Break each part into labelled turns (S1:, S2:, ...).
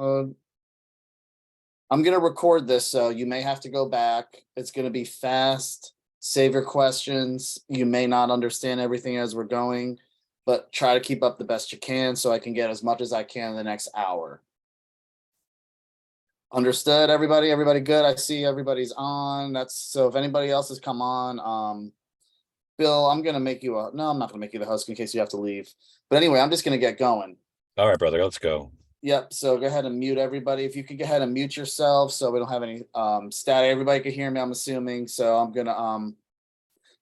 S1: I'm gonna record this, so you may have to go back. It's gonna be fast. Save your questions. You may not understand everything as we're going, but try to keep up the best you can so I can get as much as I can in the next hour. Understood, everybody? Everybody good? I see everybody's on. That's so if anybody else has come on, Bill, I'm gonna make you a no, I'm not gonna make you the host in case you have to leave. But anyway, I'm just gonna get going.
S2: All right, brother, let's go.
S1: Yep, so go ahead and mute everybody. If you could go ahead and mute yourself so we don't have any static. Everybody can hear me, I'm assuming. So I'm gonna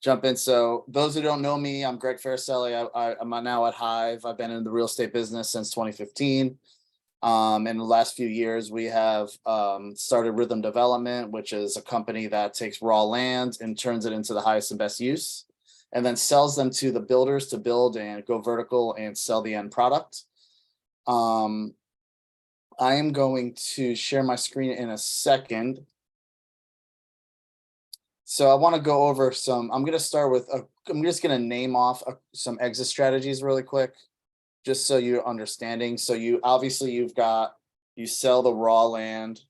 S1: jump in. So those who don't know me, I'm Greg Farricielli. I'm now at Hive. I've been in the real estate business since 2015. In the last few years, we have started Rhythm Development, which is a company that takes raw land and turns it into the highest and best use, and then sells them to the builders to build and go vertical and sell the end product. I am going to share my screen in a second. So I want to go over some, I'm going to start with, I'm just going to name off some exit strategies really quick, just so you're understanding. So you obviously you sell the raw land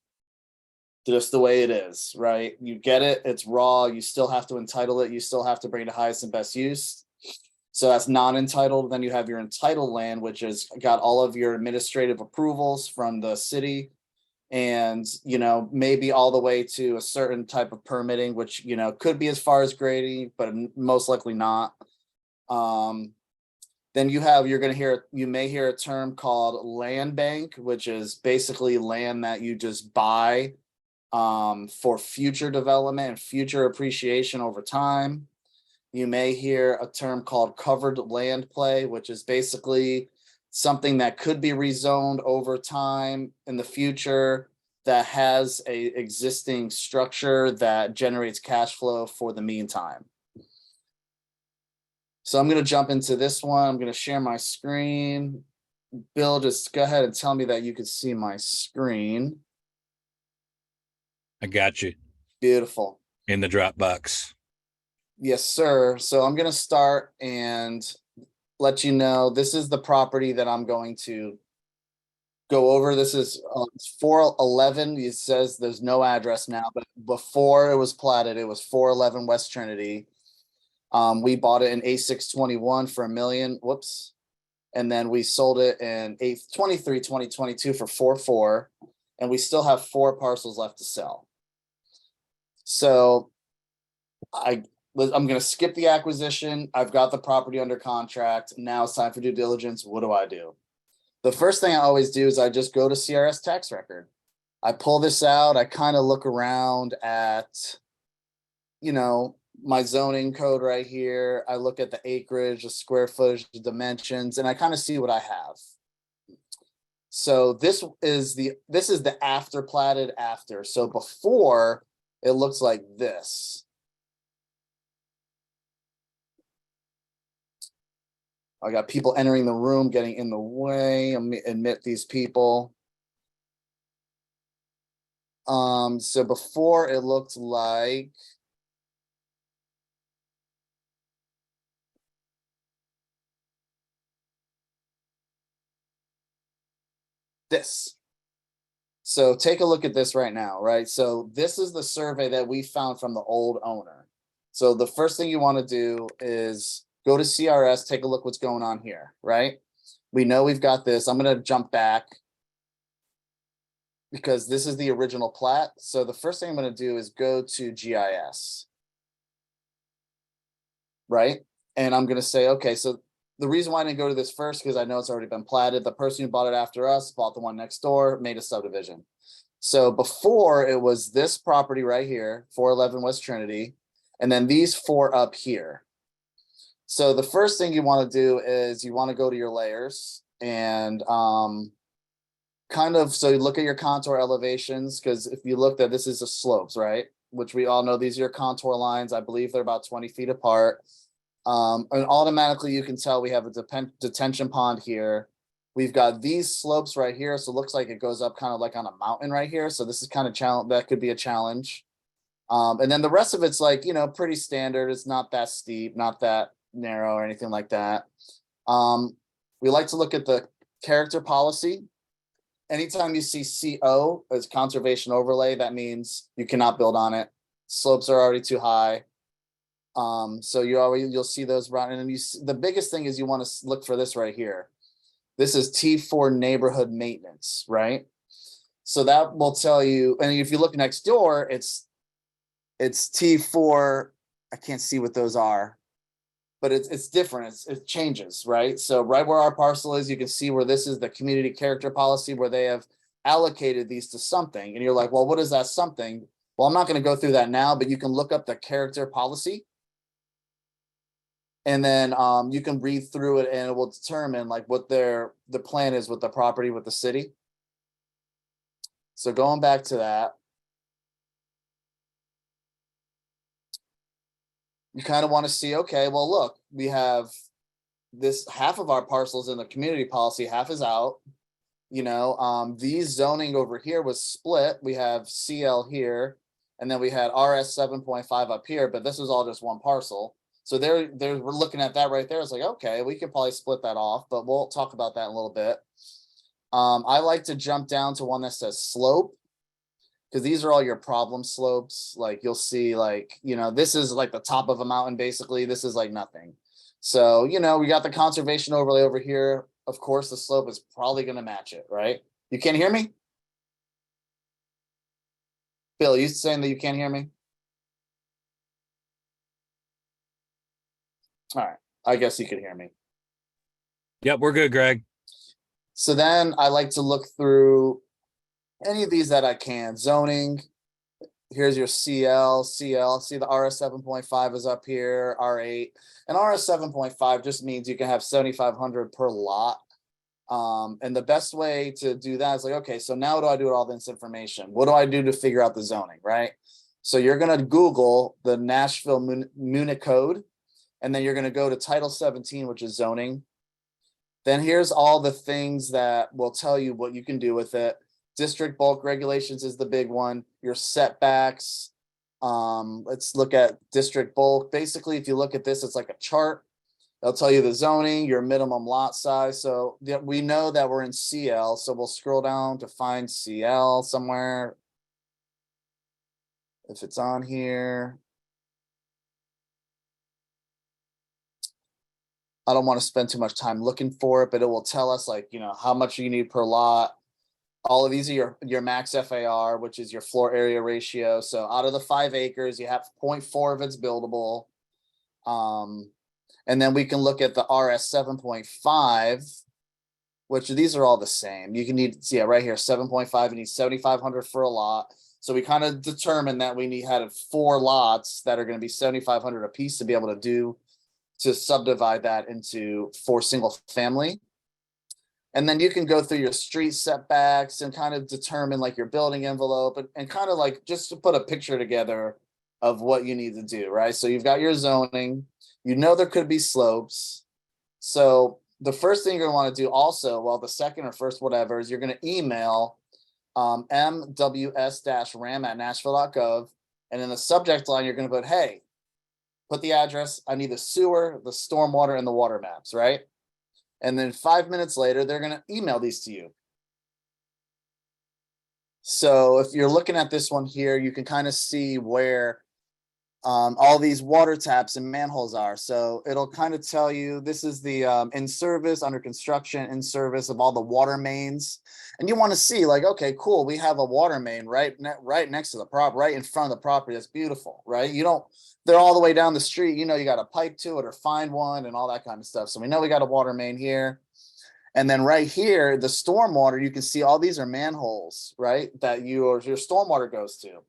S1: just the way it is, right? You get it, it's raw, you still have to entitle it, you still have to bring the highest and best use. So that's non-entitled. Then you have your entitled land, which has got all of your administrative approvals from the city and, maybe all the way to a certain type of permitting, which, could be as far as grading, but most likely not. Then you may hear a term called land bank, which is basically land that you just buy for future development and future appreciation over time. You may hear a term called covered land play, which is basically something that could be rezoned over time in the future that has a existing structure that generates cash flow for the meantime. So I'm going to jump into this one. I'm going to share my screen. Bill, just go ahead and tell me that you can see my screen.
S2: I got you.
S1: Beautiful.
S2: In the Dropbox.
S1: Yes, sir. So I'm going to start and let you know this is the property that I'm going to go over. This is 411. It says there's no address now, but before it was platted, it was 411 West Trinity. We bought it in A621 for $1 million. Whoops. And then we sold it in A23 2022 for 4.4. And we still have 4 parcels left to sell. So I'm going to skip the acquisition. I've got the property under contract. Now it's time for due diligence. What do I do? The first thing I always do is I just go to CRS tax record. I pull this out. I kind of look around at, my zoning code right here. I look at the acreage, the square footage, the dimensions, and I kind of see what I have. So this is the after platted after. So before it looks like this. I got people entering the room, getting in the way. I'm gonna admit these people. So before it looked like this. So take a look at this right now, right? So this is the survey that we found from the old owner. So the first thing you want to do is go to CRS, take a look what's going on here, right? We know we've got this. I'm going to jump back because this is the original plat. So the first thing I'm going to do is go to GIS, right? And I'm going to say, okay, so the reason why I didn't go to this first, because I know it's already been platted. The person who bought it after us bought the one next door, made a subdivision. So before it was this property right here, 411 West Trinity, and then these 4 up here. So the first thing you want to do is you want to go to your layers and so you look at your contour elevations, because if you looked at this is the slopes, right? Which we all know these are your contour lines. I believe they're about 20 feet apart. And automatically you can tell we have a detention pond here. We've got these slopes right here. So it looks like it goes up kind of like on a mountain right here. So this is kind of challenge that could be a challenge. And then the rest of it's like, pretty standard. It's not that steep, not that narrow or anything like that. We like to look at the character policy. anytime you see CO as conservation overlay, that means you cannot build on it. Slopes are already too high. So you'll see those running, and the biggest thing is you want to look for this right here. This is T4 neighborhood maintenance, right? So that will tell you, and if you look next door, it's T4. I can't see what those are, but it's different. It changes, right? So right where our parcel is, you can see where this is the community character policy, where they have allocated these to something, and you're like, well, what is that something? Well, I'm not going to go through that now, but you can look up the character policy. And then you can read through it, and it will determine like what the plan is with the property with the city. So going back to that, you kind of want to see, okay, well, look, we have this half of our parcels in the community policy, half is out. You know, these zoning over here was split. We have CL here, and then we had RS 7.5 up here, but this was all just one parcel. So we're looking at that right there. It's like, okay, we could probably split that off, but we'll talk about that in a little bit. I like to jump down to one that says slope, because these are all your problem slopes. Like you'll see, like, you know, this is like the top of a mountain, basically. This is like nothing. So, you know, we got the conservation overlay over here. Of course, the slope is probably going to match it, right? You can't hear me? Bill, you saying that you can't hear me? All right, I guess you could hear me.
S2: Yep, we're good, Greg.
S1: So then I like to look through any of these that I can. Zoning, here's your CL, see the RS 7.5 is up here, R8. And RS 7.5 just means you can have 7,500 per lot. And the best way to do that is like, okay, so now what do I do with all this information? What do I do to figure out the zoning, right? So you're going to Google the Nashville Muni Code, and then you're going to go to Title 17, which is zoning. Then here's all the things that will tell you what you can do with it. District bulk regulations is the big one. Your setbacks. Let's look at district bulk. Basically, if you look at this, it's like a chart. They'll tell you the zoning, your minimum lot size. So we know that we're in CL. So we'll scroll down to find CL somewhere. If it's on here. I don't want to spend too much time looking for it, but it will tell us, like, you know, how much you need per lot. All of these are your max FAR, which is your floor area ratio. So out of the 5 acres, you have 0.4 of it's buildable. And then we can look at the RS 7.5, which these are all the same. You can need, yeah, right here, 7.5, you need 7,500 for a lot. So we kind of determined that we had 4 lots that are going to be 7,500 a piece to be able to subdivide that into 4 single family. And then you can go through your street setbacks and kind of determine like your building envelope and kind of like just to put a picture together of what you need to do, right? So you've got your zoning, you know, there could be slopes. So the first thing you're going to want to do also, well, the second or first, whatever, is you're going to email mws-ram@nashville.gov. And in the subject line, you're going to put, hey, put the address. I need the sewer, the stormwater, and the water maps, right? And then 5 minutes later, they're going to email these to you. So if you're looking at this one here, you can kind of see where all these water taps and manholes are. So it'll kind of tell you this is the in service, under construction, in service of all the water mains. And you want to see like, okay, cool. We have a water main right next to the right in front of the property. That's beautiful, right? They're all the way down the street. You know, you got to pipe to it or find one and all that kind of stuff. So we know we got a water main here. And then right here, the stormwater, you can see all these are manholes, right? That your stormwater goes to.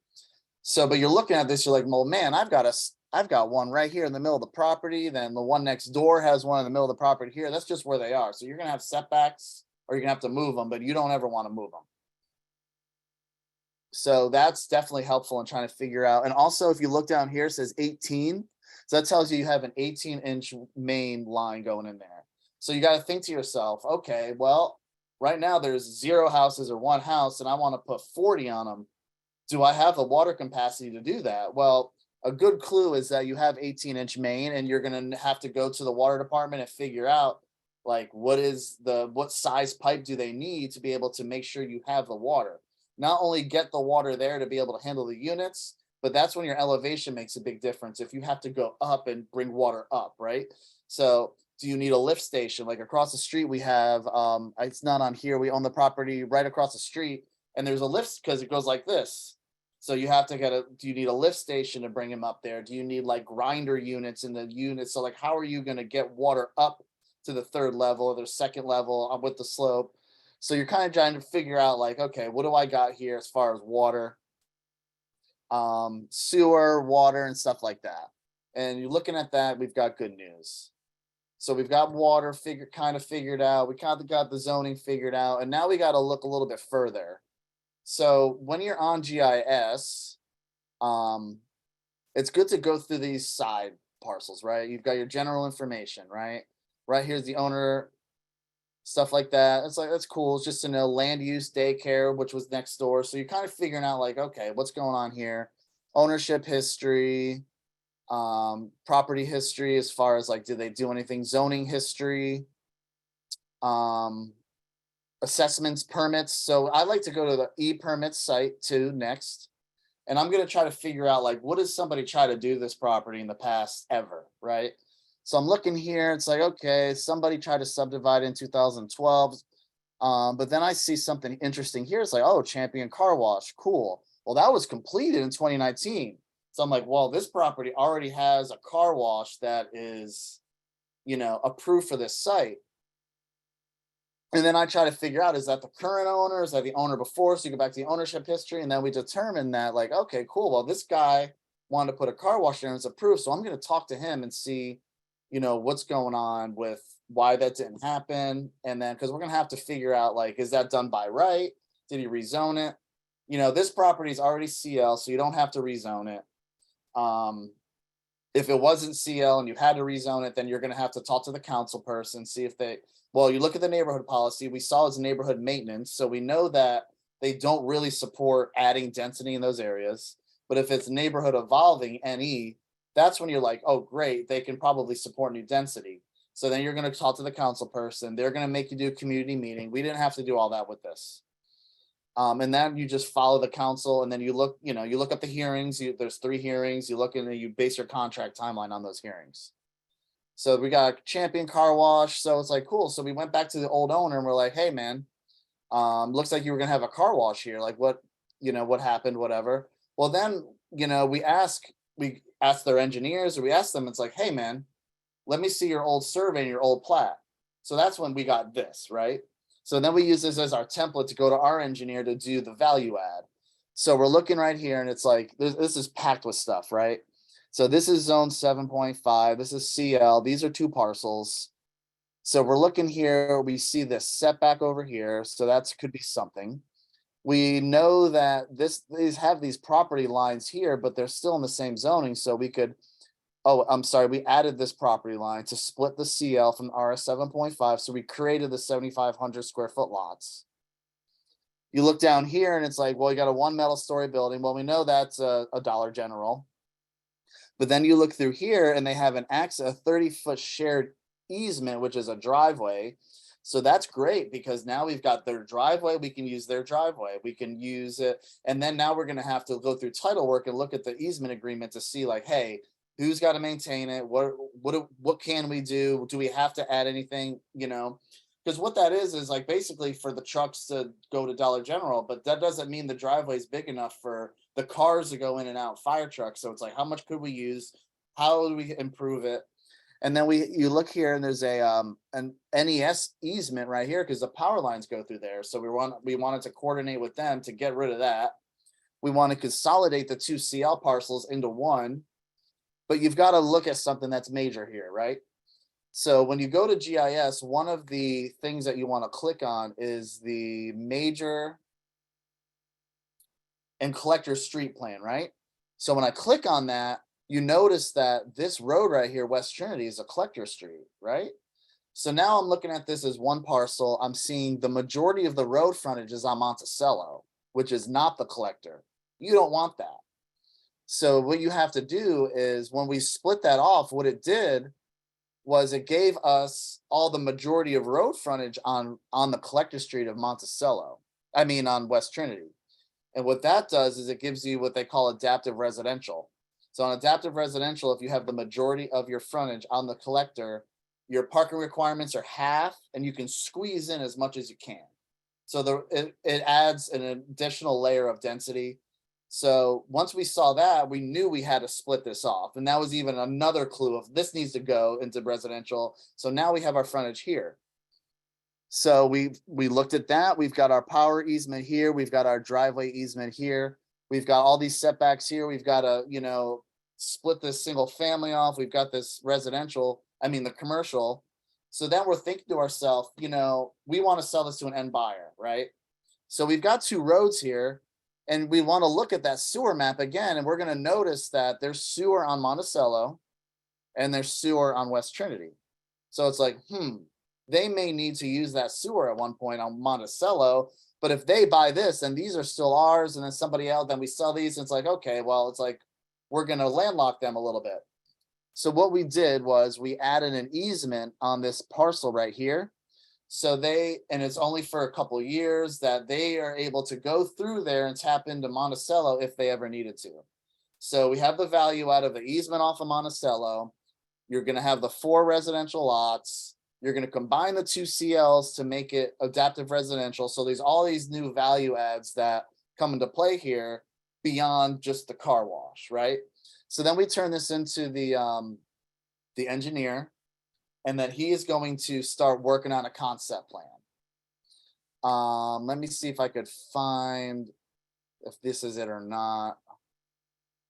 S1: So, but you're looking at this, you're like, well, man, I've got one right here in the middle of the property. Then the one next door has one in the middle of the property here. That's just where they are. So you're going to have setbacks or you're going to have to move them, but you don't ever want to move them. So that's definitely helpful in trying to figure out. And also, if you look down here, it says 18. So that tells you have an 18-inch main line going in there. So you got to think to yourself, okay, well, right now there's 0 houses or 1 house, and I want to put 40 on them. Do I have the water capacity to do that? Well, a good clue is that you have 18-inch main, and you're going to have to go to the water department and figure out, Like, what size pipe do they need to be able to make sure you have the water? Not only get the water there to be able to handle the units, but that's when your elevation makes a big difference. If you have to go up and bring water up, right? So do you need a lift station? Like across the street, we have, it's not on here. We own the property right across the street, and there's a lift because it goes like this. So you have to do you need a lift station to bring them up there? Do you need like grinder units in the units? So like, how are you going to get water up to the third level or the second level with the slope? So you're kind of trying to figure out like, okay, what do I got here as far as water, sewer, water, and stuff like that. And you're looking at that, we've got good news. So we've got water kind of figured out. We kind of got the zoning figured out, and now we got to look a little bit further. So when you're on GIS, it's good to go through these side parcels, right? You've got your general information, right? Right here's the owner, stuff like that. It's like, that's cool. It's just to know land use, daycare, which was next door. So you're kind of figuring out like, okay, what's going on here? Ownership history, property history, as far as like, did they do anything? Zoning history, assessments, permits. So I like to go to the e-permits site too next. And I'm going to try to figure out like, what does somebody try to do this property in the past ever, right? So I'm looking here, it's like, okay, somebody tried to subdivide in 2012. But then I see something interesting here. It's like, oh, Champion Car Wash, cool. Well, that was completed in 2019. So I'm like, well, this property already has a car wash that is, approved for this site. And then I try to figure out, is that the current owner? Is that the owner before? So you go back to the ownership history, and then we determine that like, okay, cool. Well, this guy wanted to put a car wash there and it's approved. So I'm going to talk to him and see, what's going on with why that didn't happen. And then, because we're going to have to figure out like, is that done by right? Did he rezone it? This property is already CL, so you don't have to rezone it. If it wasn't CL and you had to rezone it, then you're going to have to talk to the council person, see if you look at the neighborhood policy, we saw it's neighborhood maintenance. So we know that they don't really support adding density in those areas. But if it's neighborhood evolving, NE, that's when you're like, oh, great, they can probably support new density. So then you're going to talk to the council person. They're going to make you do a community meeting. We didn't have to do all that with this. And then you just follow the council, and then you look up the hearings. There's 3 hearings. You look and you base your contract timeline on those hearings. So we got Champion Car Wash. So it's like, cool. So we went back to the old owner and we're like, hey man, looks like you were gonna have a car wash here. Like what happened, whatever. Well, then, we ask their engineers, or we ask them, it's like, hey man, let me see your old survey and your old plat. So that's when we got this, right? So then we use this as our template to go to our engineer to do the value add. So we're looking right here, and it's like, this is packed with stuff, right? So this is zone 7.5. This is CL. These are 2 parcels. So we're looking here. We see this setback over here. So that could be something. We know that these have these property lines here, but they're still in the same zoning. So we could, we added this property line to split the CL from RS 7.5. So we created the 7,500 square foot lots. You look down here and it's like, well, you got a 1 metal story building. Well, we know that's a Dollar General. But then you look through here and they have a 30-foot shared easement, which is a driveway. So that's great, because now we've got their driveway. We can use their driveway. We can use it. And then now we're going to have to go through title work and look at the easement agreement to see like, hey, who's got to maintain it? What can we do? Do we have to add anything? Because what that is like basically for the trucks to go to Dollar General, but that doesn't mean the driveway is big enough for the cars to go in and out, fire trucks. So it's like, how much could we use? How do we improve it? And then you look here and there's an NES easement right here because the power lines go through there. So we wanted to coordinate with them to get rid of that. We want to consolidate the 2 CL parcels into 1, but you've got to look at something that's major here, right? So when you go to GIS, one of the things that you want to click on is the major and collector street plan, right? So when I click on that, you notice that this road right here, West Trinity, is a collector street, right? So now I'm looking at this as 1 parcel. I'm seeing the majority of the road frontage is on Monticello, which is not the collector. You don't want that. So what you have to do is when we split that off, what it did was it gave us all the majority of road frontage on the collector street of Monticello. I mean, on West Trinity. And what that does is it gives you what they call adaptive residential. So on adaptive residential, if you have the majority of your frontage on the collector, your parking requirements are half and you can squeeze in as much as you can. So it adds an additional layer of density. So once we saw that, we knew we had to split this off. And that was even another clue of this needs to go into residential. So now we have our frontage here. So we looked at that. We've got our power easement here. We've got our driveway easement here. We've got all these setbacks here. We've got to, split this single family off. We've got this residential, the commercial. So then we're thinking to ourselves, we want to sell this to an end buyer, right? So we've got two roads here and we want to look at that sewer map again. And we're going to notice that there's sewer on Monticello and there's sewer on West Trinity. So it's like, they may need to use that sewer at one point on Monticello, but if they buy this and these are still ours and then somebody else, then we sell these. And it's like, okay, well, it's like, we're going to landlock them a little bit. So what we did was we added an easement on this parcel right here. So and it's only for a couple of years that they are able to go through there and tap into Monticello if they ever needed to. So we have the value out of the easement off of Monticello. You're going to have the 4 residential lots. You're going to combine the 2 CLs to make it adaptive residential. So there's all these new value adds that come into play here beyond just the car wash, right? So then we turn this into the engineer, and then he is going to start working on a concept plan. Let me see if I could find if this is it or not.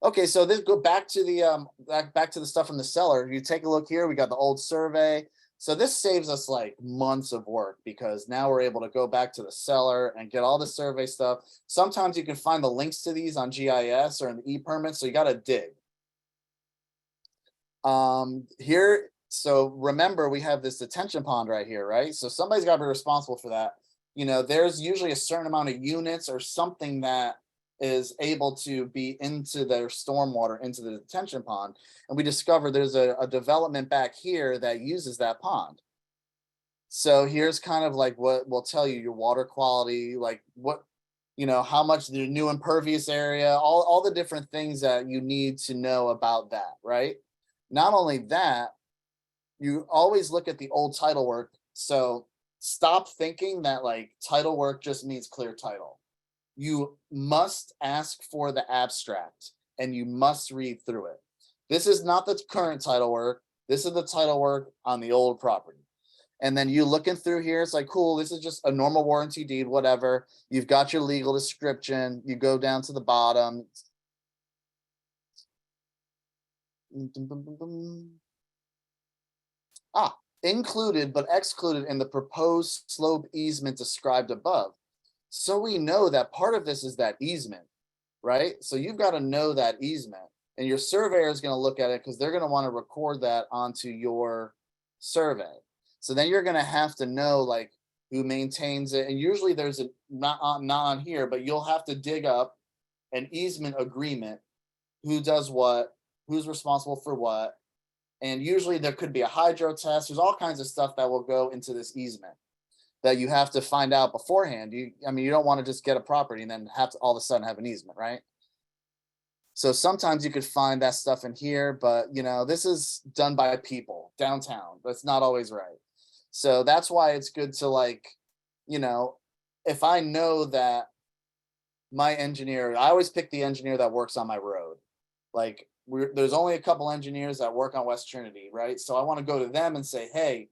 S1: Okay, so this go back to the back to the stuff from the seller. You take a look here. We got the old survey. So this saves us like months of work because now we're able to go back to the seller and get all the survey stuff. Sometimes you can find the links to these on GIS or in the e-permit, so you got to dig. Here, so remember we have this detention pond right here, right? So somebody's got to be responsible for that. There's usually a certain amount of units or something that is able to be into their stormwater, into the detention pond. And we discovered there's a development back here that uses that pond. So here's kind of like what will tell you your water quality, like what, how much the new impervious area, all the different things that you need to know about that, right? Not only that, you always look at the old title work. So stop thinking that like title work just means clear title. You must ask for the abstract and you must read through it. This is not the current title work. This is the title work on the old property. And then you looking through here, it's like, cool, this is just a normal warranty deed, whatever. You've got your legal description. You go down to the bottom. Included but excluded in the proposed slope easement described above. So we know that part of this is that easement, right? So you've got to know that easement, and your surveyor is going to look at it because they're going to want to record that onto your survey. So then you're going to have to know like who maintains it. And usually there's not on here, but you'll have to dig up an easement agreement, who does what, who's responsible for what. And usually there could be a hydro test. There's all kinds of stuff that will go into this easement that you have to find out beforehand. You don't want to just get a property and then have to all of a sudden have an easement, right? So sometimes you could find that stuff in here, but this is done by people downtown. That's not always right. So that's why it's good to like, if I know that my engineer, I always pick the engineer that works on my road. Like there's only a couple engineers that work on West Trinity, right? So I want to go to them and say, hey,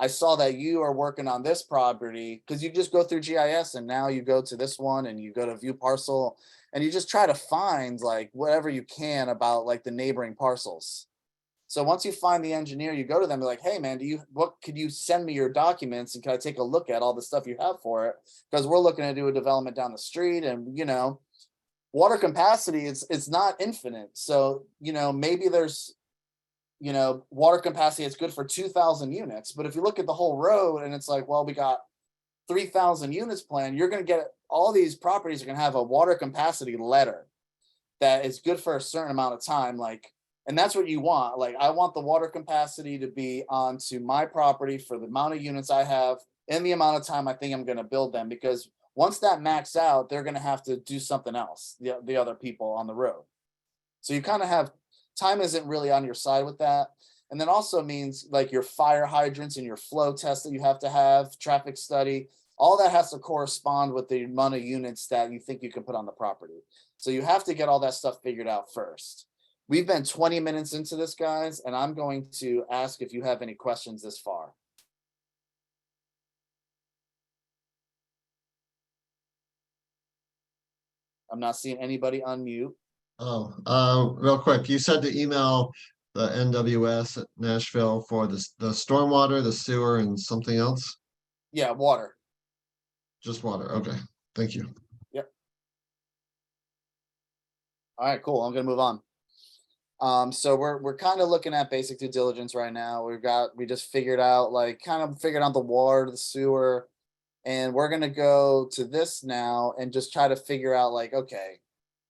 S1: I saw that you are working on this property, because you just go through GIS and now you go to this one and you go to view parcel and you just try to find like whatever you can about like the neighboring parcels. So once you find the engineer, you go to them and be like, hey man, could you send me your documents and can I take a look at all the stuff you have for it? Because we're looking to do a development down the street and water capacity, it's not infinite. So, maybe there's water capacity, it's good for 2,000 units. But if you look at the whole road and it's like, well, we got 3,000 units planned, you're going to get all these properties are going to have a water capacity letter that is good for a certain amount of time. Like, And that's what you want. Like, I want the water capacity to be onto my property for the amount of units I have and the amount of time I think I'm going to build them, because once that max out, they're going to have to do something else, the other people on the road. So you kind of have, time isn't really on your side with that. And then also means like your fire hydrants and your flow test that you have to have, traffic study, all that has to correspond with the amount of units that you think you can put on the property. So you have to get all that stuff figured out first. We've been 20 minutes into this, guys, and I'm going to ask if you have any questions this far. I'm not seeing anybody unmute.
S3: Real quick, you said to email the NWS at Nashville for the stormwater, the sewer, and something else?
S1: Yeah, water.
S3: Just water, okay, thank you.
S1: Yep. All right, cool, I'm gonna move on. So we're kind of looking at basic due diligence right now. We just figured out, like, kind of figured out the water, the sewer, and we're gonna go to this now and just try to figure out, like, okay,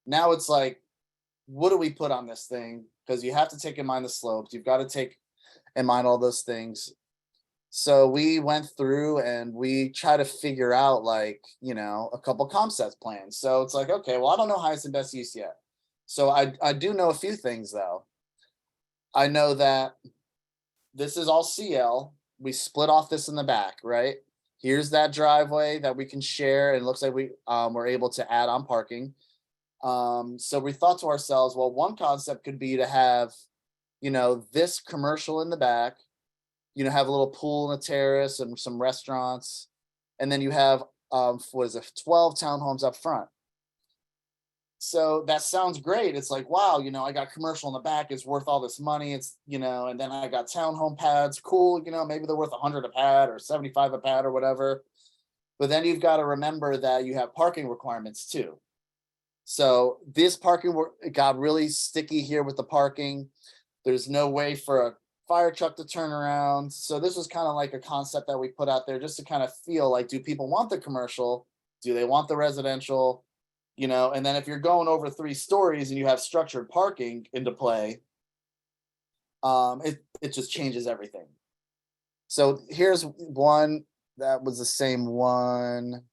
S1: now it's like, what do we put on this thing? Because you have to take in mind the slopes. You've got to take in mind all those things. So we went through and we try to figure out, like, you know, a couple concept plans. So it's like, okay, well, I don't know highest and best use yet. So I do know a few things though. I know that this is all CL. We split off this in the back, right? Here's that driveway that we can share. And it looks like we're able to add on parking. So we thought to ourselves, well, one concept could be to have, you know, this commercial in the back, you know, have a little pool and a terrace and some restaurants. And then you have, what is it, 12 townhomes up front. So that sounds great. It's like, wow, you know, I got commercial in the back, it's worth all this money. It's, you know, and then I got townhome pads. Cool. You know, maybe they're worth 100 a pad or 75 a pad or whatever. But then you've got to remember that you have parking requirements too. So this parking it got really sticky here with the parking. There's no way for a fire truck to turn around. So this was kind of like a concept that we put out there just to kind of feel like, do people want the commercial? Do they want the residential? You know, and then if you're going over 3 stories and you have structured parking into play, it just changes everything. So here's one that was the same one.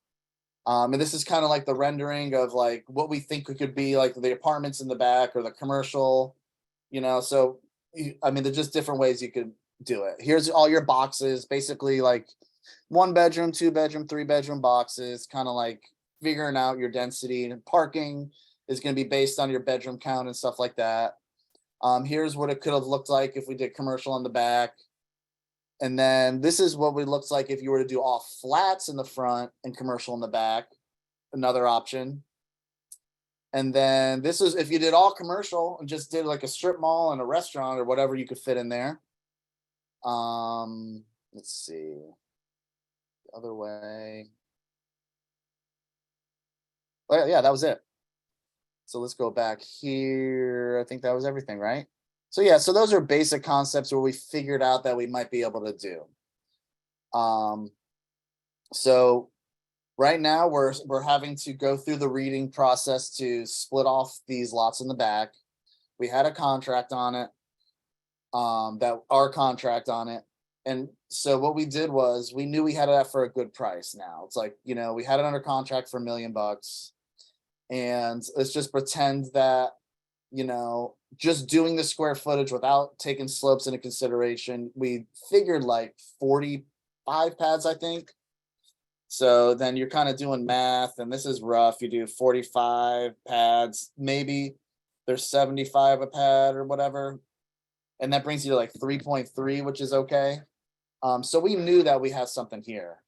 S1: And this is kind of like the rendering of like what we think it could be, like the apartments in the back or the commercial, you know. So I mean, there's just different ways you could do it. Here's all your boxes, basically like 1 bedroom, 2 bedroom, 3 bedroom boxes, kind of like figuring out your density. And parking is going to be based on your bedroom count and stuff like that. Here's what it could have looked like if we did commercial on the back. And then this is what it looks like if you were to do all flats in the front and commercial in the back, another option. And then this is if you did all commercial and just did like a strip mall and a restaurant or whatever you could fit in there. Let's see. The other way. Oh, yeah, that was it. So let's go back here. I think that was everything, right? So yeah, so those are basic concepts where we figured out that we might be able to do. So right now we're having to go through the reading process to split off these lots in the back. We had a contract on it, that our contract on it. And so what we did was we knew we had it for a good price. Now it's like, you know, we had it under contract for $1 million. And let's just pretend that, you know, just doing the square footage without taking slopes into consideration, we figured like 45 pads, I think. So then you're kind of doing math, and this is rough. You do 45 pads, maybe there's 75 a pad or whatever. And that brings you to like 3.3, which is okay. So we knew that we had something here.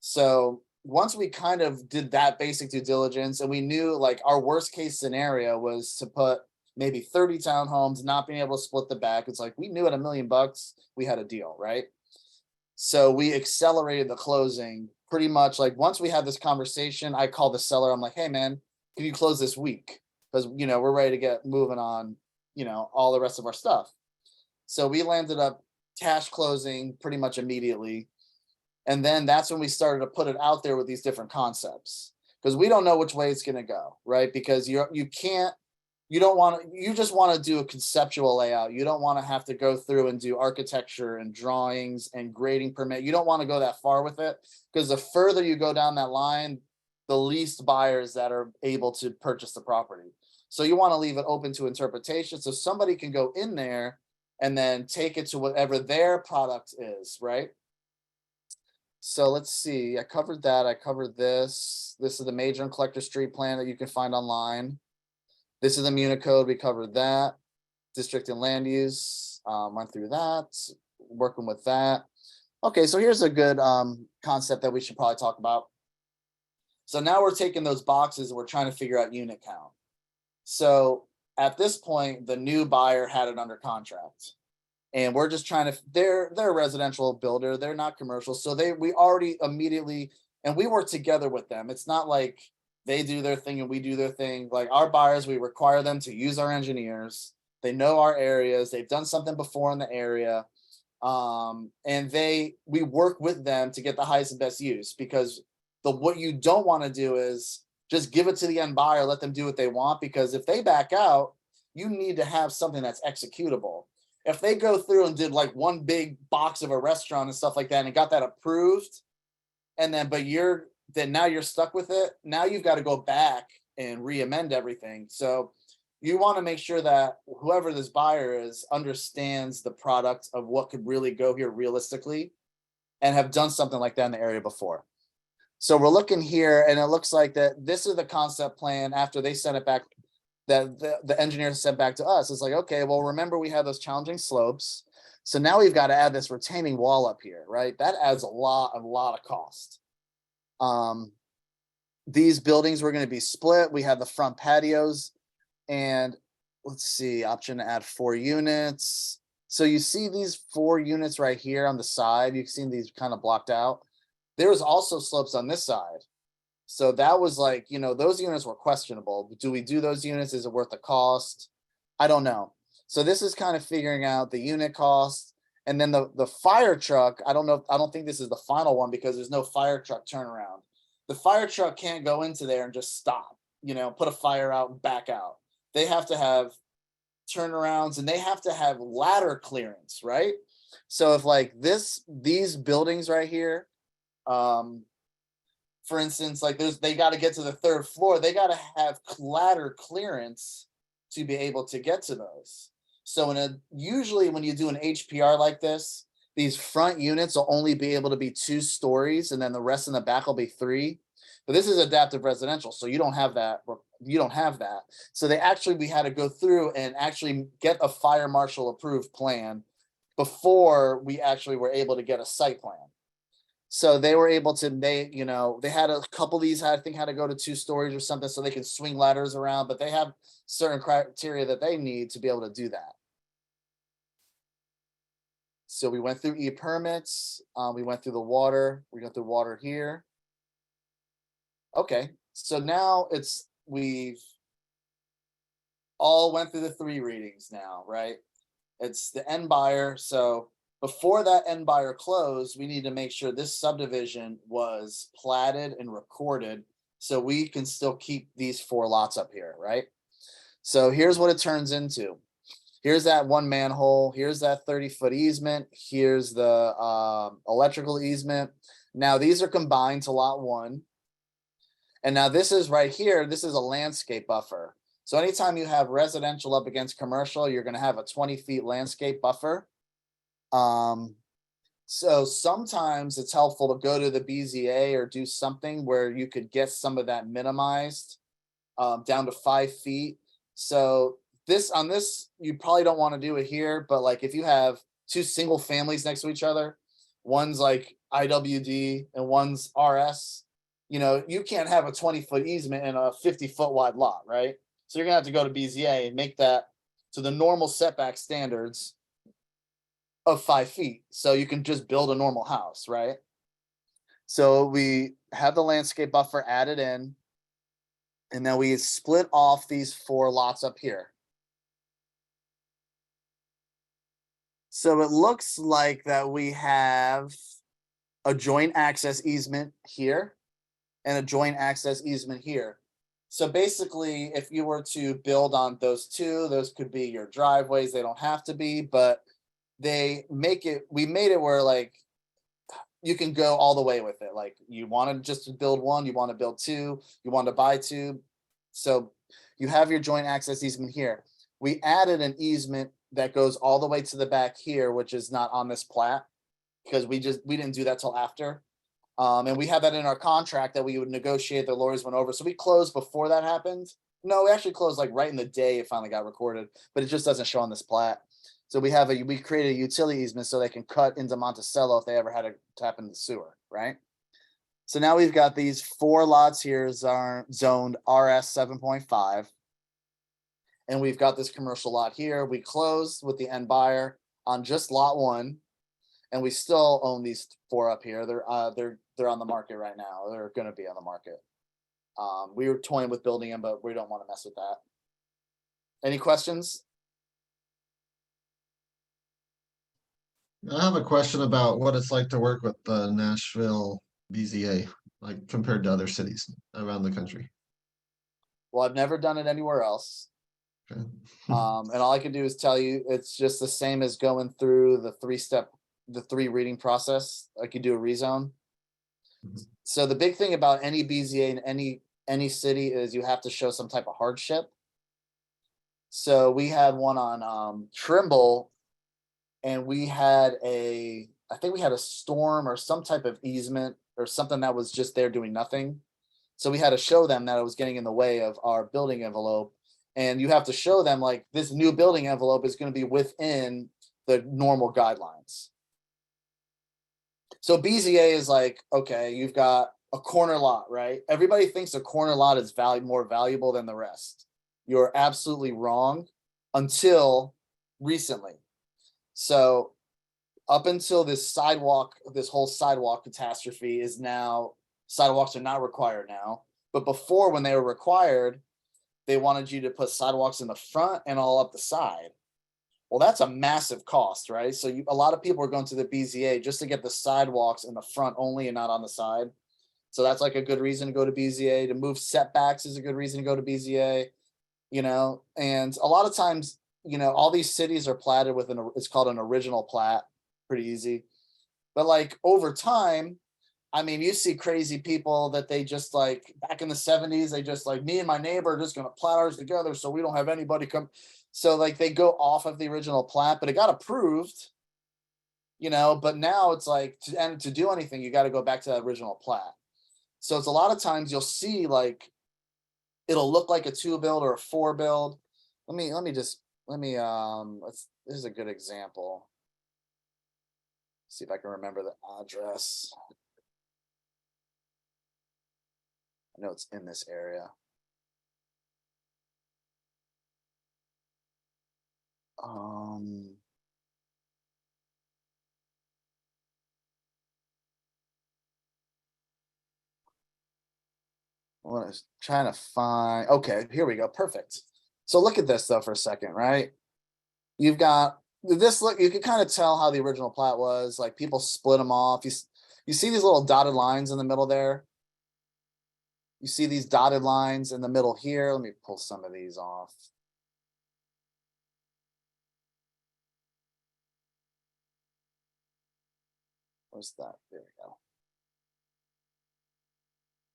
S1: So once we kind of did that basic due diligence, and we knew like our worst case scenario was to put maybe 30 townhomes, not being able to split the back. It's like we knew at $1 million we had a deal, right? So we accelerated the closing pretty much. Like once we had this conversation, I called the seller. I'm like, hey man, can you close this week? Because, you know, we're ready to get moving on, you know, all the rest of our stuff. So we landed up cash closing pretty much immediately. And then that's when we started to put it out there with these different concepts, because we don't know which way it's going to go, right? Because you you don't want to, you just want to do a conceptual layout. You don't want to have to go through and do architecture and drawings and grading permit. You don't want to go that far with it, because the further you go down that line, the least buyers that are able to purchase the property. So you want to leave it open to interpretation, so somebody can go in there and then take it to whatever their product is, right? So let's see, I covered that, I covered this. This is the major and collector street plan that you can find online. This is the Municode, we covered that. District and land use, went through that, working with that. Okay, so here's a good concept that we should probably talk about. So now we're taking those boxes and we're trying to figure out unit count. So at this point, the new buyer had it under contract. And we're just trying to, they're a residential builder, they're not commercial. So we already immediately, and we work together with them. It's not like they do their thing and we do their thing. Like our buyers, we require them to use our engineers. They know our areas. They've done something before in the area. And we work with them to get the highest and best use, because what you don't want to do is just give it to the end buyer, let them do what they want, because if they back out, you need to have something that's executable. If they go through and did like one big box of a restaurant and stuff like that and got that approved, and then now you're stuck with it. Now you've got to go back and re-amend everything. So you want to make sure that whoever this buyer is understands the product of what could really go here realistically and have done something like that in the area before. So we're looking here and it looks like that this is the concept plan after they sent it back, that the engineers sent back to us. It's like, okay, well, remember we have those challenging slopes. So now we've got to add this retaining wall up here, right? That adds a lot of cost. These buildings were going to be split. We have the front patios, and let's see, option to add 4 units. So you see these 4 units right here on the side. You've seen these kind of blocked out. There was also slopes on this side. So that was like, those units were questionable. Do we do those units? Is it worth the cost? I don't know. So this is kind of figuring out the unit cost. And then the fire truck, I don't know. I don't think this is the final one because there's no fire truck turnaround. The fire truck can't go into there and just stop, put a fire out and back out. They have to have turnarounds and they have to have ladder clearance, right? So if like these buildings right here, for instance, like they got to get to the 3rd floor, they got to have ladder clearance to be able to get to those. So usually when you do an HPR like this, these front units will only be able to be 2 stories and then the rest in the back will be 3. But this is adaptive residential, so you don't have that. You don't have that. So we had to go through and actually get a fire marshal approved plan before we actually were able to get a site plan. So they were able to, they had a couple of these, I think, had to go to 2 stories or something so they can swing ladders around, but they have certain criteria that they need to be able to do that. So we went through e-permits, we went through the water, we went through water here. Okay, so now we've all went through the 3 readings now, right? It's the end buyer. So before that end buyer closed, we need to make sure this subdivision was platted and recorded so we can still keep these 4 lots up here, right? So here's what it turns into. Here's that 1 manhole. Here's that 30-foot easement. Here's the electrical easement. Now these are combined to lot 1. And now this is right here. This is a landscape buffer. So anytime you have residential up against commercial, you're going to have a 20 feet landscape buffer. So sometimes it's helpful to go to the BZA or do something where you could get some of that minimized down to 5 feet. So on this, you probably don't want to do it here, but like if you have 2 single families next to each other, one's like IWD and one's RS, you can't have a 20-foot easement in a 50-foot wide lot, right? So you're gonna have to go to BZA and make that to the normal setback standards of 5 feet. So you can just build a normal house, right? So we have the landscape buffer added in, and then we split off these 4 lots up here. So it looks like that we have a joint access easement here and a joint access easement here. So basically, if you were to build on those two, those could be your driveways. They don't have to be, but we made it where like you can go all the way with it. Like you wanted just to build one, you want to build two, you want to buy two. So you have your joint access easement here. We added an easement that goes all the way to the back here, which is not on this plat because we didn't do that till after. And we have that in our contract that we would negotiate. The lawyers went over. So we closed before that happened. No, we actually closed like right in the day it finally got recorded, but it just doesn't show on this plat. So we created a utility easement so they can cut into Monticello if they ever had to tap into the sewer, right? So now we've got these 4 lots here are zoned RS 7.5. And we've got this commercial lot here. We closed with the end buyer on just lot 1. And we still own these 4 up here. They're on the market right now. They're gonna be on the market. We were toying with building them, but we don't want to mess with that. Any questions?
S3: I have a question about what it's like to work with the Nashville BZA, like compared to other cities around the country.
S1: Well, I've never done it anywhere else.
S3: Okay.
S1: And all I can do is tell you, it's just the same as going through the 3 reading process, like you do a rezone.
S3: Mhm.
S1: So the big thing about any BZA in any city is you have to show some type of hardship. So we had one on Trimble, and I think we had a storm or some type of easement or something that was just there doing nothing. So we had to show them that it was getting in the way of our building envelope. And you have to show them like this new building envelope is going to be within the normal guidelines. So BZA is like, okay, you've got a corner lot, right? Everybody thinks a corner lot is more valuable than the rest. You're absolutely wrong until recently. So up until this whole sidewalk catastrophe is now, sidewalks are not required now. But before, when they were required, they wanted you to put sidewalks in the front and all up the side. Well, that's a massive cost, right? So a lot of people are going to the BZA just to get the sidewalks in the front only and not on the side. So that's like a good reason to go to BZA. To move setbacks is a good reason to go to BZA, and a lot of times, all these cities are platted with it's called an original plat, pretty easy. But like over time, I mean, you see crazy people that they just like back in the 70s, they just like, me and my neighbor are just going to plat ours together so we don't have anybody come. So like they go off of the original plat, but it got approved, but now it's like, to do anything, you got to go back to that original plat. So it's a lot of times you'll see like, it'll look like a 2 build or a 4 build. This is a good example. See if I can remember the address. I know it's in this area. I was trying to find, okay, here we go. Perfect. So look at this though for a second, right? You've got this, look, you can kind of tell how the original plat was, like people split them off. You see these little dotted lines in the middle there? You see these dotted lines in the middle here? Let me pull some of these off. Where's that? There we go.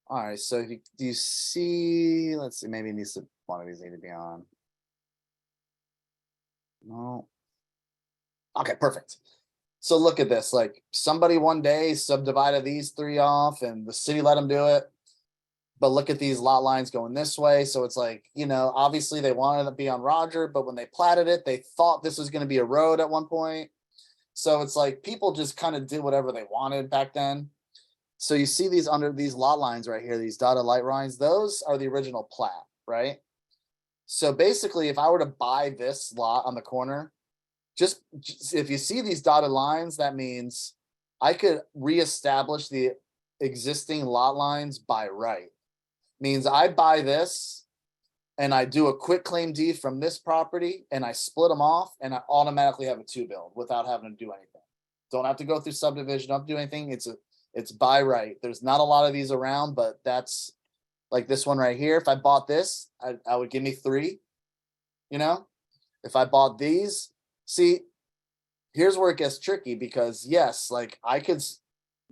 S1: All right, so do you see, let's see, maybe one of these need to be on. No. Okay, perfect. So look at this, like somebody one day subdivided these 3 off and the city let them do it. But look at these lot lines going this way. So it's like, obviously they wanted to be on Roger, but when they platted it, they thought this was going to be a road at one point. So it's like people just kind of did whatever they wanted back then. So you see these under these lot lines right here, these dotted light lines, those are the original plat, right? So basically, if I were to buy this lot on the corner, just if you see these dotted lines, that means I could reestablish the existing lot lines by right. Means I buy this and I do a quick claim deed from this property and I split them off and I automatically have a 2 build without having to do anything. Don't have to go through subdivision, don't do anything. It's by right. There's not a lot of these around, but that's Like this one right here, if I bought this, I would give me 3, you know? If I bought these, see, here's where it gets tricky because yes, like I could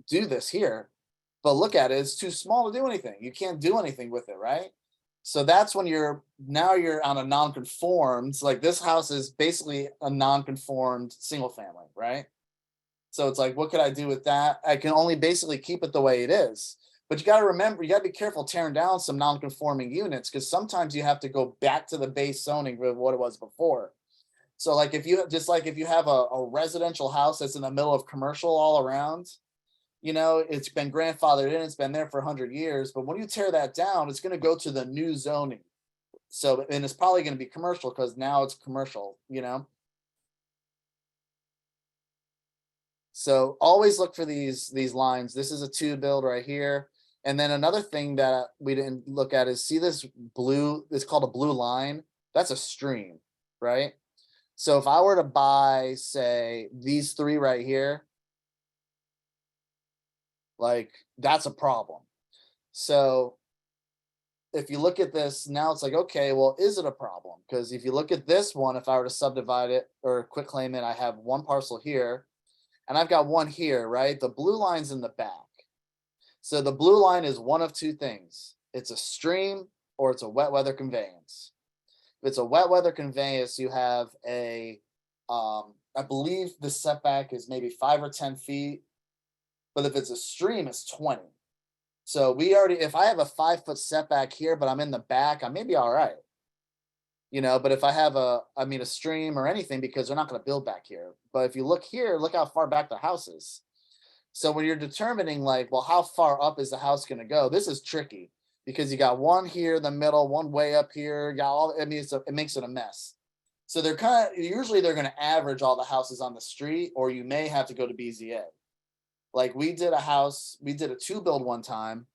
S1: do this here, but look at it, it's too small to do anything. You can't do anything with it, right? So that's when now you're on a non-conformed, like this house is basically a non-conformed single family, right? So it's like, what could I do with that? I can only basically keep it the way it is. But you got to remember, you got to be careful tearing down some non-conforming units because sometimes you have to go back to the base zoning of what it was before. So like if you if you have a residential house that's in the middle of commercial all around, it's been grandfathered in, it's been there for 100 years. But when you tear that down, it's going to go to the new zoning. So, and it's probably going to be commercial because now it's commercial. So always look for these lines. This is a 2 build right here. And then another thing that we didn't look at is see this blue, it's called a blue line. That's a stream, right? So if I were to buy, say, these 3 right here, like that's a problem. So if you look at this now, it's like, okay, well, is it a problem? Because if you look at this one, if I were to subdivide it or quit claim it, I have one parcel here and I've got one here, right? The blue line's in the back. So the blue line is one of 2 things. It's a stream or it's a wet weather conveyance. If it's a wet weather conveyance, you have I believe the setback is maybe 5 or 10 feet. But if it's a stream, it's 20. So if I have a 5-foot setback here, but I'm in the back, I may be all right. But if I have a stream or anything, because they're not going to build back here. But if you look here, look how far back the house is. So when you're determining like, well, how far up is the house going to go? This is tricky because you got one here in the middle, one way up here. You got it makes it a mess. So usually they're going to average all the houses on the street, or you may have to go to BZA. Like we did a 2 build one time.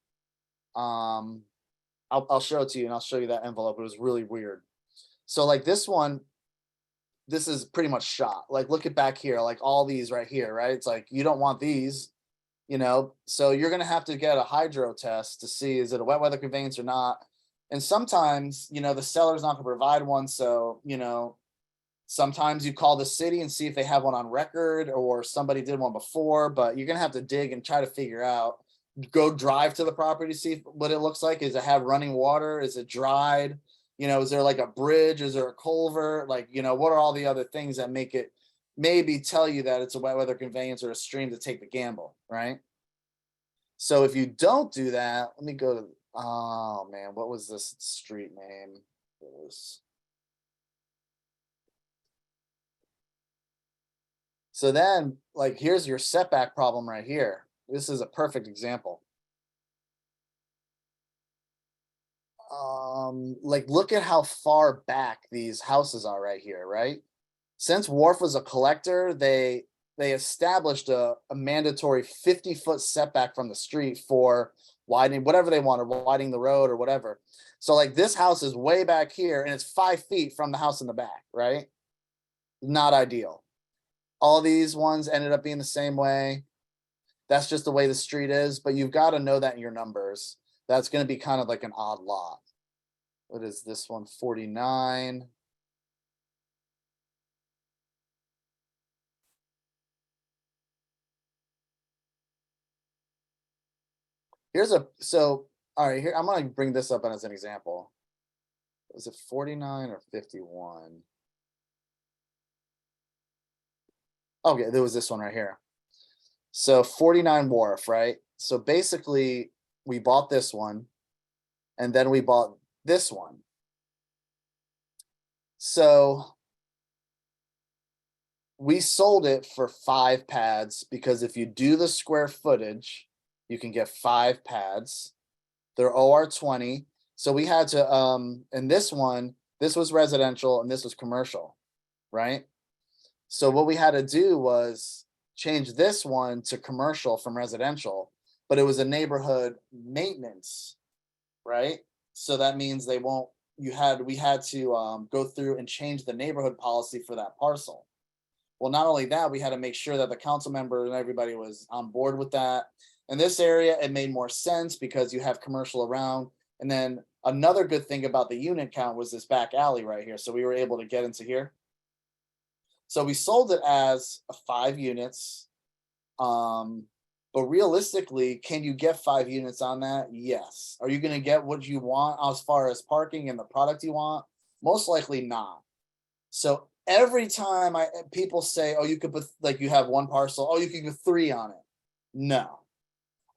S1: I'll show it to you and I'll show you that envelope. It was really weird. So like this one, this is pretty much shot. Like look at back here, like all these right here, right? It's like, you don't want these, so you're going to have to get a hydro test to see, is it a wet weather conveyance or not? And sometimes, the seller's not going to provide one. So, sometimes you call the city and see if they have one on record or somebody did one before, but you're going to have to dig and try to figure out, go drive to the property, see what it looks like. Is it have running water? Is it dried? Is there like a bridge? Is there a culvert? Like, what are all the other things that make it maybe tell you that it's a wet weather conveyance or a stream to take the gamble, right? So if you don't do that, let me go to, oh man, what was this street name? It was, so then, like, here's your setback problem right here. This is a perfect example. Like, look at how far back these houses are right here, right? Since Wharf was a collector, they established a mandatory 50-foot setback from the street for widening, whatever they wanted, widening the road or whatever. So like this house is way back here and it's 5 feet from the house in the back, right? Not ideal. All these ones ended up being the same way. That's just the way the street is, but you've got to know that in your numbers. That's going to be kind of like an odd lot. What is this one? 49. All right, here, I'm going to bring this up as an example. Was it 49 or 51? Okay, there was this one right here. So 49 Wharf, right? So basically we bought this one and then we bought this one. So we sold it for 5 pads because if you do the square footage, you can get 5 pads. They're OR 20. So we had to, and this one, this was residential and this was commercial, right? So what we had to do was change this one to commercial from residential, but it was a neighborhood maintenance, right? So that means we had to go through and change the neighborhood policy for that parcel. Well, not only that, we had to make sure that the council member and everybody was on board with that. In this area, it made more sense because you have commercial around And then another good thing about the unit count was this back alley right here. So we were able to get into here. So we sold it as 5 units. But realistically, can you get 5 units on that? Yes. Are you going to get what you want as far as parking and the product you want? Most likely not. So every time people say, oh, you could put, like, you have 1 parcel, oh, you can put 3 on it. No.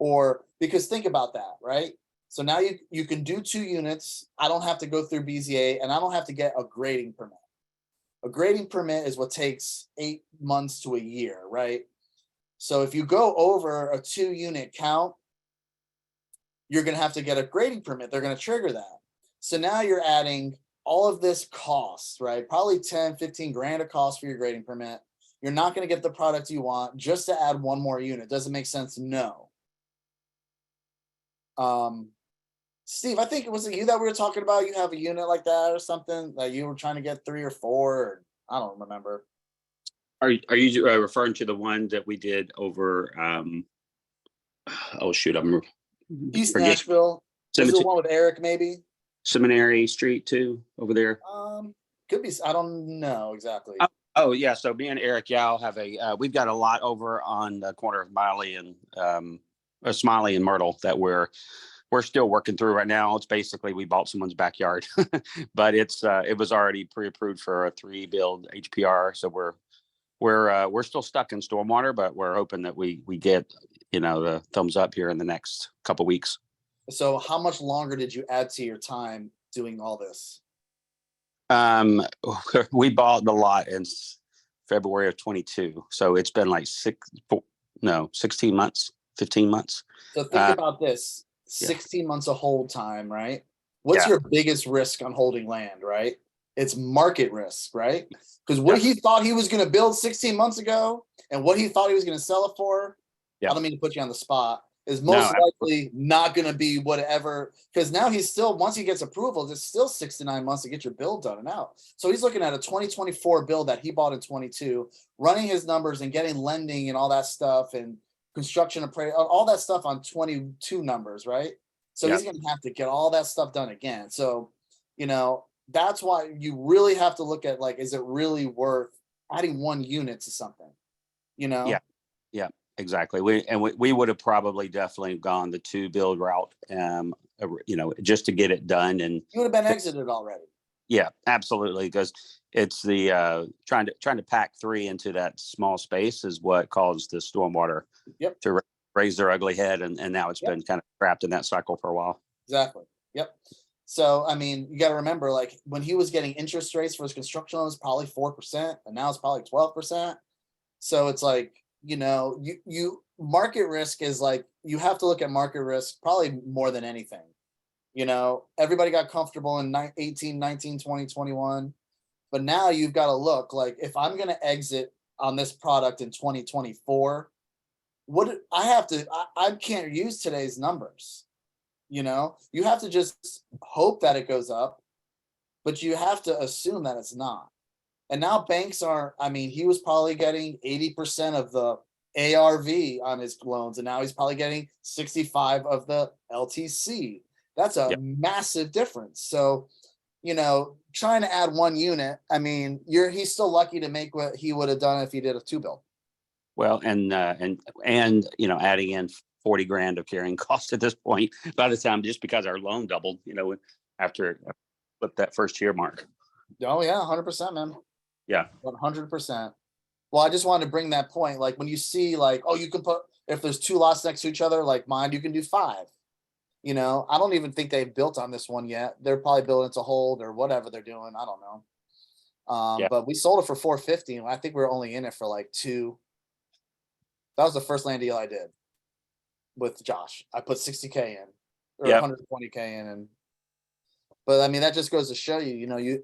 S1: Or because think about that, right? So now you can do 2 units. I don't have to go through BZA and I don't have to get a grading permit. A grading permit is what takes 8 months to a year, right? So if you go over a 2 unit count, you're going to have to get a grading permit. They're going to trigger that. So now you're adding all of this cost, right? Probably 10, 15 grand a cost for your grading permit. You're not going to get the product you want just to add 1 more unit. Does it make sense? No. Steve, I think it was you that we were talking about. You have a unit like that or something that you were trying to get 3 or 4. Or, I don't remember.
S4: Are you referring to the one that we did over? Oh shoot, I'm
S1: East
S4: forget-
S1: Nashville. Was the
S4: Cemetery,
S1: one with Eric, maybe?
S4: Seminary Street too, over there.
S1: Could be. I don't know exactly.
S4: Oh yeah, so me and Eric Yao have we've got a lot over on the corner of Smiley and Myrtle that we're still working through right now. It's basically we bought someone's backyard, but it was already pre-approved for a 3 build HPR. So we're still stuck in stormwater, but we're hoping that we get the thumbs up here in the next couple weeks.
S1: So how much longer did you add to your time doing all this?
S4: We bought the lot in February of 22, so it's been like 16 months, 15 months.
S1: So think about this: 16 months of hold time, right? What's
S4: Yeah.
S1: your biggest risk on holding land, right? It's market risk, right? Because what he thought he was going to build 16 months ago and what he thought he was going to sell it for, I don't mean to put you on the spot, is most likely not going to be whatever. Because now he's still, once he gets approval, it's still 6 to 9 months to get your build done and out. So he's looking at a 2024 build that he bought in 22, running his numbers and getting lending and all that stuff and construction appraisal, all that stuff on 22 numbers, right? So he's going to have to get all that stuff done again. So, that's why you really have to look at, like, is it really worth adding 1 unit to something?
S4: Yeah, exactly. We would have probably definitely gone the 2 build route, just to get it done. And
S1: you would have been exited already.
S4: Yeah, absolutely. Because it's the trying to pack 3 into that small space is what caused the stormwater to raise their ugly head. And now it's been kind of trapped in that cycle for a while.
S1: Exactly. Yep. So, I mean, you got to remember, like, when he was getting interest rates for his construction loans, probably 4%, and now it's probably 12%. So it's like, you market risk is like, you have to look at market risk probably more than anything. Everybody got comfortable in 18, 19, 20, 21. But now you've got to look, like, if I'm going to exit on this product in 2024, I can't use today's numbers. You have to just hope that it goes up, but you have to assume that it's not. And now banks he was probably getting 80% of the ARV on his loans, and now he's probably getting 65 of the LTC. That's a massive difference. So, trying to add 1 unit, he's still lucky to make what he would have done if he did a 2 build.
S4: Well, and adding in 40 grand of carrying cost at this point by the time, just because our loan doubled, after it flipped that first year mark.
S1: Oh yeah, 100%, man.
S4: Yeah,
S1: 100%. Well, I just wanted to bring that point. Like, when you see, like, oh, you can put, if there's 2 lots next to each other, like mine, you can do 5. I don't even think they've built on this one yet. They're probably building to hold or whatever they're doing. I don't know. But we sold it for 450. I think we were only in it for like 2. That was the first land deal I did with Josh. I put 60K in or 120K in. But that just goes to show you,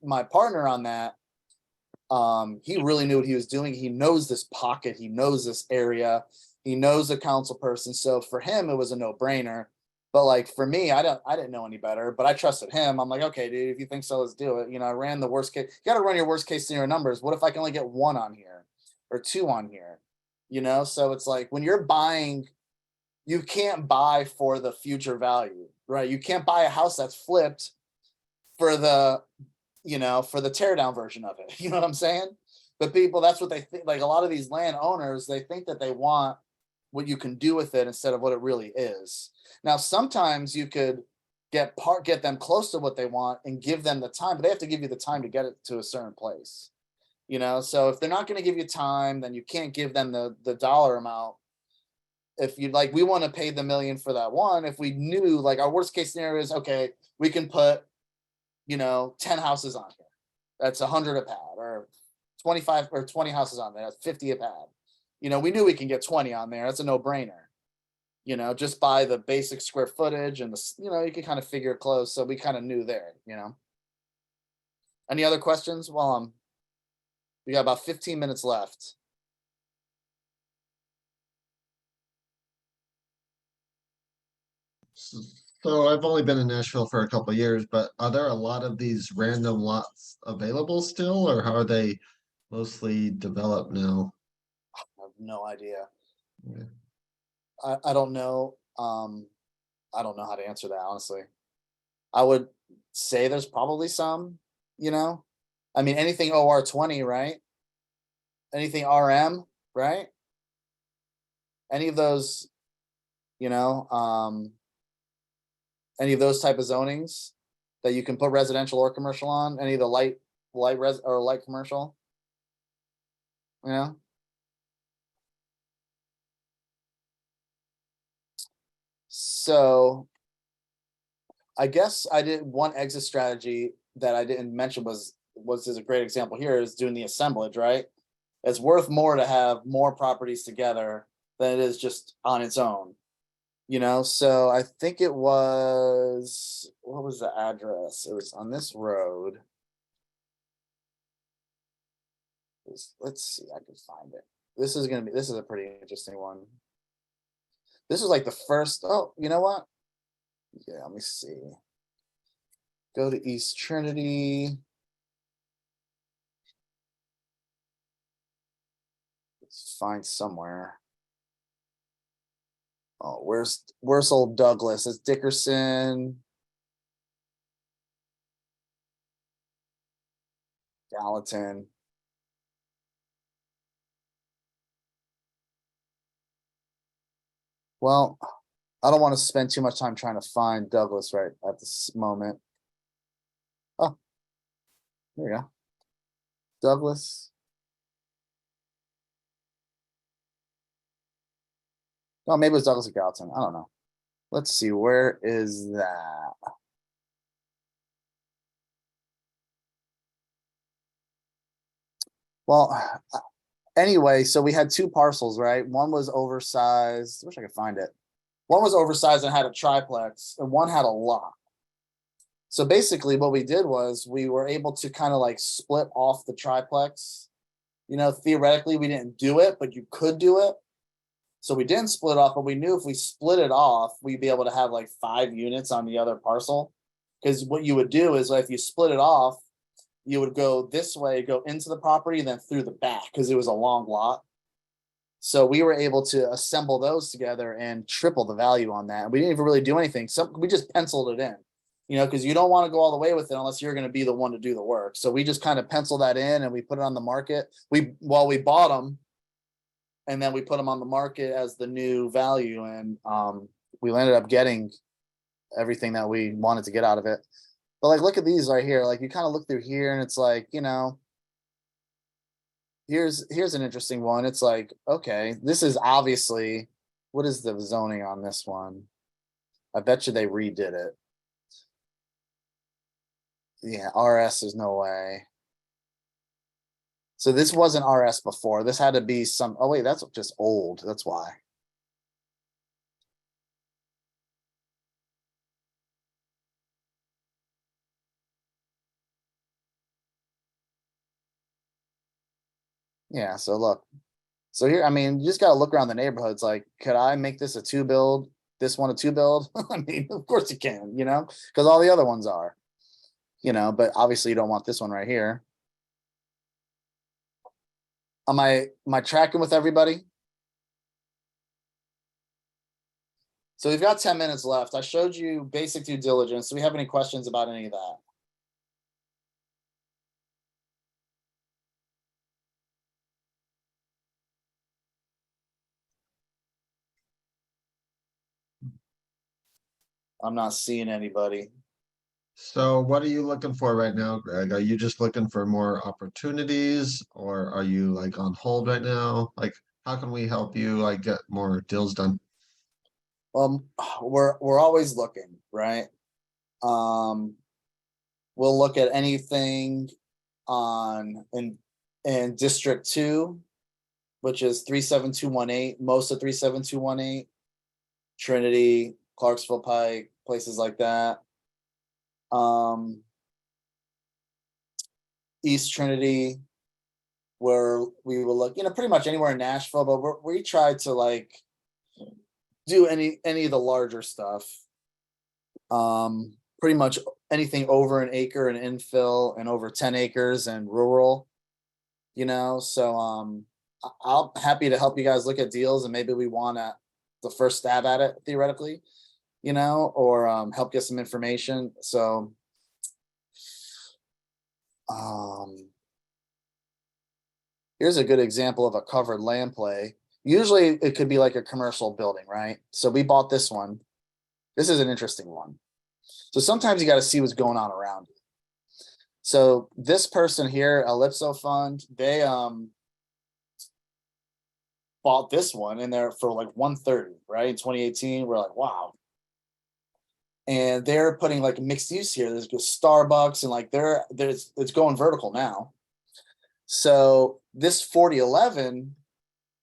S1: my partner on that, he really knew what he was doing. He knows this pocket. He knows this area. He knows the council person. So for him, it was a no-brainer. But like for me, I didn't know any better, but I trusted him. I'm like, okay, dude, if you think so, let's do it. I ran the worst case. You got to run your worst case scenario numbers. What if I can only get 1 on here or 2 on here? So it's like, when you're buying, you can't buy for the future value. right? You can't buy a house that's flipped for the, for the tear down version of it. You know what I'm saying? But people, that's what they think. Like a lot of these landowners, they think that they want what you can do with it instead of what it really is. Now, sometimes you could get them close to what they want and give them the time, but they have to give you the time to get it to a certain place. So if they're not going to give you time, then you can't give them the dollar amount. If you like, we want to pay the $1 million for that one. If we knew, like, our worst case scenario is, okay, we can put 10 houses on here, that's 100 a pad, or 25 or 20 houses on there, that's 50 a pad. We knew we can get 20 on there. That's a no-brainer. Just by the basic square footage and you can kind of figure it close. So we kind of knew there. Any other questions? Well, we got about 15 minutes left.
S3: So I've only been in Nashville for a couple of years, but are there a lot of these random lots available still, or how are they mostly developed now?
S1: I have no idea.
S3: Yeah.
S1: I don't know. I don't know how to answer that, honestly. I would say there's probably some, I mean, anything OR20, right? Anything RM, right? Any of those, any of those type of zonings that you can put residential or commercial on, any of the light commercial, So I guess I did one exit strategy that I didn't mention was is a great example here, is doing the assemblage, right? It's worth more to have more properties together than it is just on its own. So I think it was, what was the address? It was on this road. Let's see, I can find it. This is a pretty interesting one. This is like the first, oh, you know what? Yeah, let me see. Go to East Trinity. Let's find somewhere. Oh, where's old Douglas? It's Dickerson. Gallatin. Well, I don't want to spend too much time trying to find Douglas right at this moment. Oh, there we go. Douglas. Oh, maybe it was Douglas or Gallatin. I don't know. Let's see. Where is that? Well, anyway, so we had two parcels, right? One was oversized. Wish I could find it. One was oversized and had a triplex, and one had a lot. So basically what we did was we were able to kind of like split off the triplex. Theoretically we didn't do it, but you could do it. So we didn't split off, but we knew if we split it off, we'd be able to have like 5 units on the other parcel. Because what you would do is, like, if you split it off, you would go this way, go into the property, then through the back, because it was a long lot. So we were able to assemble those together and triple the value on that. And we didn't even really do anything. We just penciled it in, because you don't want to go all the way with it unless you're going to be the one to do the work. So we just kind of penciled that in and we put it on the market. We bought them, and then we put them on the market as the new value. And we ended up getting everything that we wanted to get out of it. But like, look at these right here. Like, you kind of look through here and it's like, here's an interesting one. It's like, okay, this is obviously, what is the zoning on this one? I bet you they redid it. Yeah, RS, there's no way. So this wasn't RS before. This had to be some, oh wait, that's just old. That's why. Yeah, so look. So here, I mean, you just gotta look around the neighborhoods. Like, could I make this a 2 build? This one a 2 build? I mean, of course you can, because all the other ones are. But obviously you don't want this one right here. Am I tracking with everybody? So we've got 10 minutes left. I showed you basic due diligence. Do we have any questions about any of that? I'm not seeing anybody.
S3: So what are you looking for right now, Greg? Are you just looking for more opportunities or are you like on hold right now? Like, how can we help you like get more deals done?
S1: We're always looking, right? We'll look at anything in District 2, which is 37218, most of 37218, Trinity, Clarksville Pike, places like that. East Trinity, where we will look, pretty much anywhere in Nashville, but we try to like do any of the larger stuff. Pretty much anything over an acre and infill and over 10 acres and rural, so I'll happy to help you guys look at deals, and maybe we want the first stab at it theoretically, or help get some information. So here's a good example of a covered land play. Usually it could be like a commercial building, right? So we bought this one. This is an interesting one. So sometimes you got to see what's going on around you. So this person here, Ellipso Fund, they bought this one in there for like 130, right? In 2018, we're like, wow. And they're putting like mixed use here. There's Starbucks and like it's going vertical now. So this 4011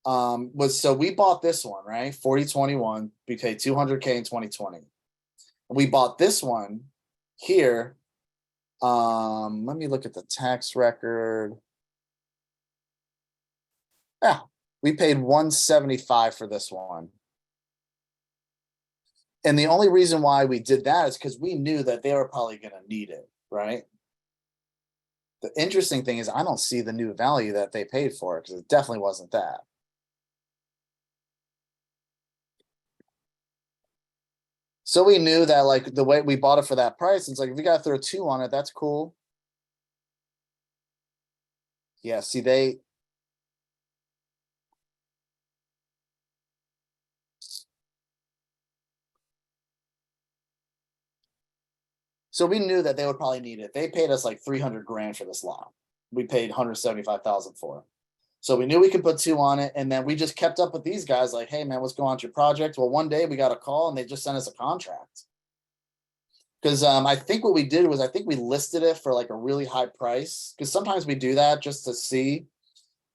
S1: so we bought this one, right? 4021, we paid 200K in 2020. We bought this one here. Let me look at the tax record. Yeah, we paid 175 for this one. And the only reason why we did that is because we knew that they were probably going to need it, right? The interesting thing is I don't see the new value that they paid for it, because it definitely wasn't that. So we knew that like the way we bought it for that price, it's like if we got to throw 2 on it, that's cool. Yeah, see so we knew that they would probably need it. They paid us like 300 grand for this lot. We paid 175,000 for it. So we knew we could put 2 on it. And then we just kept up with these guys like, hey man, what's going on with your project? Well, one day we got a call and they just sent us a contract. Because I think what we did was I think we listed it for like a really high price. Because sometimes we do that just to see,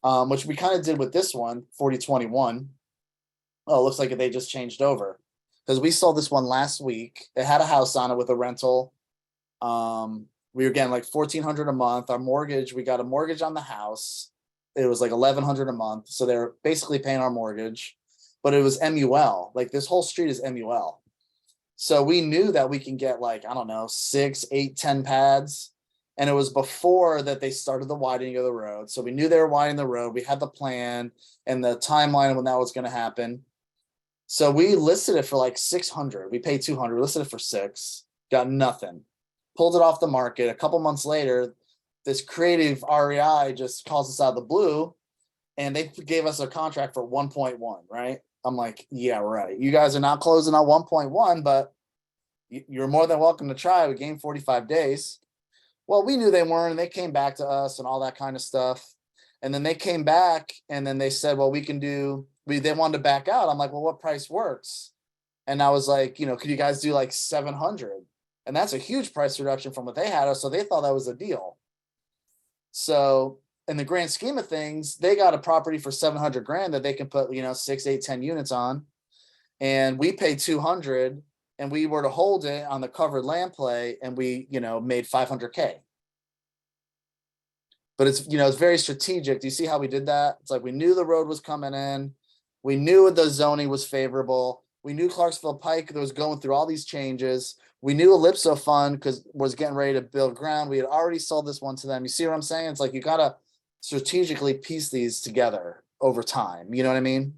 S1: which we kind of did with this one, 4021. Oh, it looks like they just changed over. Because we sold this one last week. It had a house on it with a rental. We were getting like $1,400 a month. Our mortgage, we got a mortgage on the house. It was like $1,100 a month. So they're basically paying our mortgage, but it was MUL. Like this whole street is MUL. So we knew that we can get like, I don't know, 6, 8, 10 pads. And it was before that they started the widening of the road. So we knew they were widening the road. We had the plan and the timeline when that was going to happen. So we listed it for like 600. We paid 200, listed it for 6, got nothing. Pulled it off the market. A couple months later, this creative REI just calls us out of the blue and they gave us a contract for 1.1, right? I'm like, yeah, right. You guys are not closing on 1.1, but you're more than welcome to try. We gained 45 days. Well, we knew they weren't, and they came back to us and all that kind of stuff. And then they came back and then they said, well, they wanted to back out. I'm like, well, what price works? And I was like, could you guys do like 700? And that's a huge price reduction from what they had us. So they thought that was a deal. So in the grand scheme of things, they got a property for 700 grand that they can put, 6, 8, 10 units on. And we paid 200 and we were to hold it on the covered land play and we, made 500K. But it's, it's very strategic. Do you see how we did that? It's like we knew the road was coming in. We knew the zoning was favorable. We knew Clarksville Pike that was going through all these changes. We knew Ellipso Fund was getting ready to build ground. We had already sold this one to them. You see what I'm saying? It's like you got to strategically piece these together over time. You know what I mean?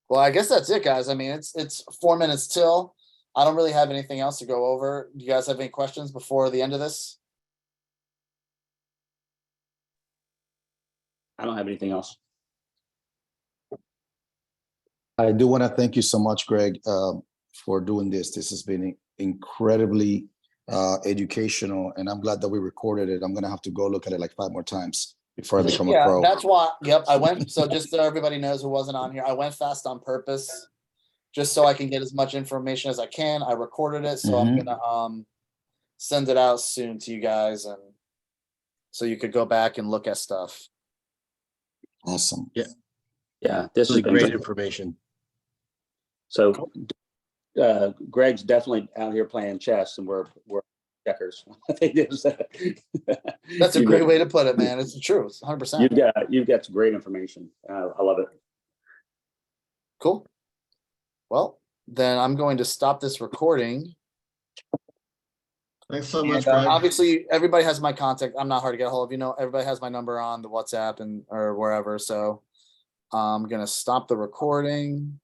S1: Well, I guess that's it, guys. I mean, it's 4 minutes till. I don't really have anything else to go over. Do you guys have any questions before the end of this?
S4: I don't have anything else.
S5: I do want to thank you so much, Greg, for doing this. This has been incredibly educational, and I'm glad that we recorded it. I'm gonna have to go look at it like 5 more times before I become a
S1: Yeah,
S5: pro.
S1: that's why, yep, I went, so just so everybody knows who wasn't on here, I went fast on purpose. Just so I can get as much information as I can. I recorded it, so I'm gonna send it out soon to you guys, and so you could go back and look at stuff.
S5: Awesome.
S4: Yeah, this
S2: Really
S4: has been
S2: great information.
S4: So Greg's definitely out here playing chess and we're checkers. I think
S1: That's a great way to put it, man. It's the truth, 100%.
S4: You've got some great information. I love it.
S1: Cool. Well, then I'm going to stop this recording.
S3: Thanks so much,
S1: And,
S3: Greg.
S1: obviously, everybody has my contact. I'm not hard to get a hold of. You know, everybody has my number on the WhatsApp and or wherever. So I'm gonna stop the recording.